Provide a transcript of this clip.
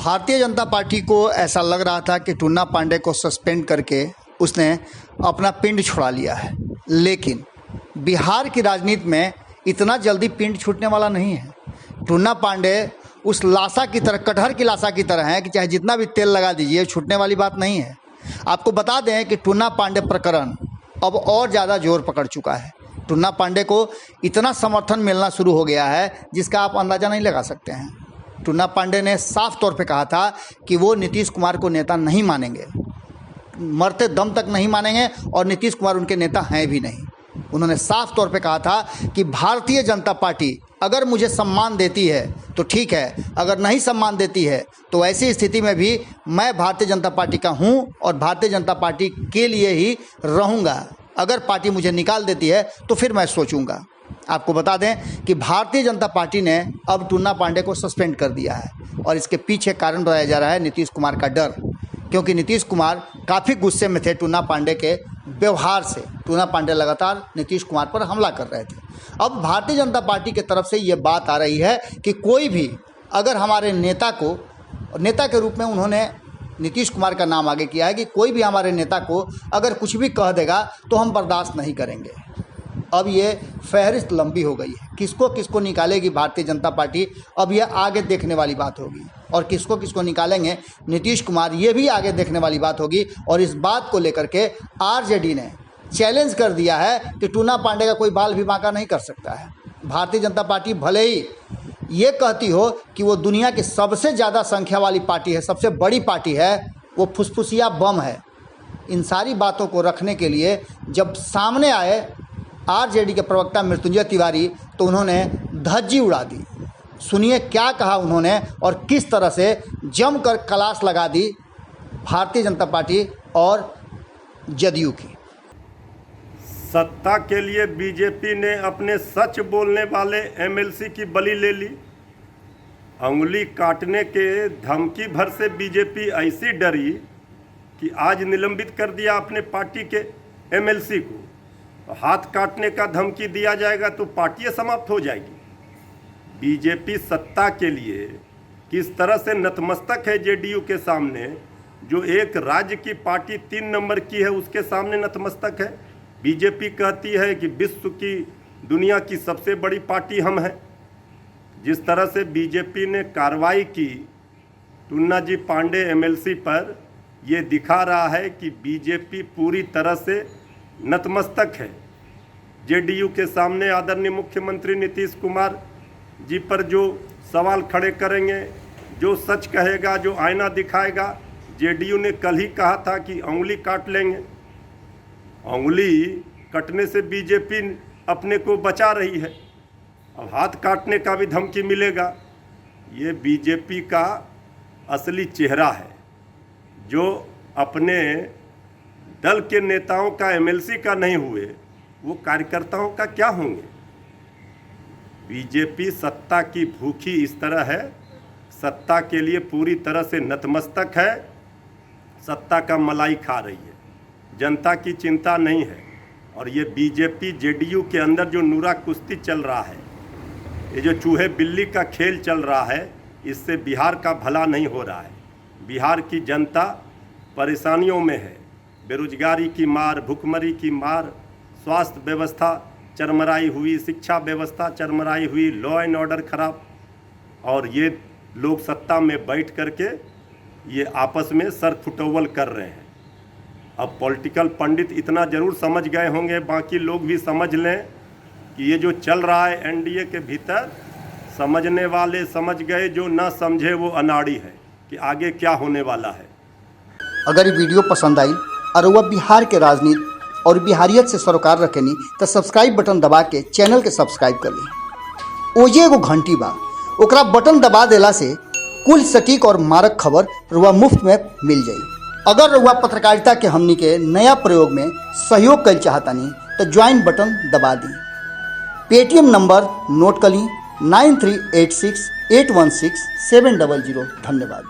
Bharatiya Janata party को ऐसा लग रहा था कि टुन्ना पांडे को सस्पेंड करके उसने अपना पिंड छुड़ा लिया है, लेकिन बिहार की राजनीति में इतना जल्दी पिंड छूटने वाला नहीं है। टुन्ना पांडे उस लाशा की तरह, कटहर की लाशा की तरह है कि चाहे जितना भी तेल लगा दीजिए, छूटने वाली बात नहीं है। आपको बता दें कि टुन्ना पांडे प्रकरण अब और ज़्यादा जोर पकड़ चुका है। टुन्ना पांडे को इतना समर्थन मिलना शुरू हो गया है जिसका आप अंदाज़ा नहीं लगा सकते हैं। टुन्ना पांडे ने साफ तौर पे कहा था कि वो नीतीश कुमार को नेता नहीं मानेंगे, मरते दम तक नहीं मानेंगे, और नीतीश कुमार उनके नेता हैं भी नहीं। उन्होंने साफ तौर पे कहा था कि भारतीय जनता पार्टी अगर मुझे सम्मान देती है तो ठीक है, अगर नहीं सम्मान देती है तो ऐसी स्थिति में भी मैं भारतीय जनता पार्टी का हूं और भारतीय जनता पार्टी के लिए ही रहूंगा। अगर पार्टी मुझे निकाल देती है तो फिर मैं सोचूंगा। आपको बता दें कि भारतीय जनता पार्टी ने अब टुन्ना पांडे को सस्पेंड कर दिया है, और इसके पीछे कारण बताया जा रहा है नीतीश कुमार का डर, क्योंकि नीतीश कुमार काफ़ी गुस्से में थे टुन्ना पांडे के व्यवहार से। टुन्ना पांडे लगातार नीतीश कुमार पर हमला कर रहे थे। अब भारतीय जनता पार्टी की तरफ से ये बात आ रही है कि कोई भी अगर हमारे नेता को, नेता के रूप में उन्होंने नीतीश कुमार का नाम आगे किया है कि कोई भी हमारे नेता को अगर कुछ भी कह देगा तो हम बर्दाश्त नहीं करेंगे। अब ये फहरिस्त लंबी हो गई है, किसको किसको निकालेगी भारतीय जनता पार्टी, अब ये आगे देखने वाली बात होगी। और किसको किसको निकालेंगे नीतीश कुमार, ये भी आगे देखने वाली बात होगी। और इस बात को लेकर के आरजेडी ने चैलेंज कर दिया है कि टुन्ना पांडे का कोई बाल भी बांका नहीं कर सकता है। भारतीय जनता पार्टी भले ही ये कहती हो कि वो दुनिया की सबसे ज़्यादा संख्या वाली पार्टी है, सबसे बड़ी पार्टी है, वो फुसफुसिया बम है। इन सारी बातों को रखने के लिए जब सामने आए आरजेडी के प्रवक्ता मृत्युंजय तिवारी, तो उन्होंने धज्जी उड़ा दी। सुनिए क्या कहा उन्होंने और किस तरह से जमकर क्लास लगा दी भारतीय जनता पार्टी और जदयू की। सत्ता के लिए बीजेपी ने अपने सच बोलने वाले एमएलसी की बलि ले ली। अंगुली काटने के धमकी भर से बीजेपी ऐसी डरी कि आज निलंबित कर दिया अपने पार्टी के एमएलसी को। हाथ काटने का धमकी दिया जाएगा तो पार्टी समाप्त हो जाएगी। बीजेपी सत्ता के लिए किस तरह से नतमस्तक है जेडीयू के सामने, जो एक राज्य की पार्टी 3 नंबर की है उसके सामने नतमस्तक है। बीजेपी कहती है कि विश्व की, दुनिया की सबसे बड़ी पार्टी हम हैं। जिस तरह से बीजेपी ने कार्रवाई की टुन्ना जी पांडे एमएलसी पर, यह दिखा रहा है कि बीजेपी पूरी तरह से नतमस्तक है। जेडीयू के सामने आदरणीय मुख्यमंत्री नीतीश कुमार जी पर जो सवाल खड़े करेंगे, जो सच कहेगा, जो आईना दिखाएगा, जेडीयू ने कल ही कहा था कि उंगली काट लेंगे। उंगली कटने से बीजेपी अपने को बचा रही है, अब हाथ काटने का भी धमकी मिलेगा। ये बीजेपी का असली चेहरा है, जो अपने दल के नेताओं का, एमएलसी का नहीं हुए, वो कार्यकर्ताओं का क्या होंगे। बीजेपी सत्ता की भूखी इस तरह है, सत्ता के लिए पूरी तरह से नतमस्तक है, सत्ता का मलाई खा रही है, जनता की चिंता नहीं है। और ये बीजेपी जेडीयू के अंदर जो नूरा कुश्ती चल रहा है, ये जो चूहे बिल्ली का खेल चल रहा है, इससे बिहार का भला नहीं हो रहा है। बिहार की जनता परेशानियों में है, बेरोजगारी की मार, भुखमरी की मार, स्वास्थ्य व्यवस्था चरमराई हुई, शिक्षा व्यवस्था चरमराई हुई, लॉ एंड ऑर्डर खराब। और ये लोग सत्ता में बैठ करके ये आपस में सर फुटौवल कर रहे हैं। अब पॉलिटिकल पंडित इतना ज़रूर समझ गए होंगे, बाकी लोग भी समझ लें कि ये जो चल रहा है एनडीए के भीतर, समझने वाले समझ गए, जो ना समझे वो अनाड़ी है कि आगे क्या होने वाला है। अगर ये वीडियो पसंद आई और वह बिहार के राजनीति और बिहारियत से सरोकार रखेनी तो सब्सक्राइब बटन दबा के चैनल के सब्सक्राइब कर ली। ओजे एगो घंटी बा, ओकरा बटन दबा देला से कुल सटीक और मारक खबर रुआ मुफ्त में मिल जाई। अगर रुआ पत्रकारिता के हमनी के नया प्रयोग में सहयोग कर चाहतानी तो ज्वाइन बटन दबा दी। पेटीएम नंबर नोट कर ली 9386816700। धन्यवाद।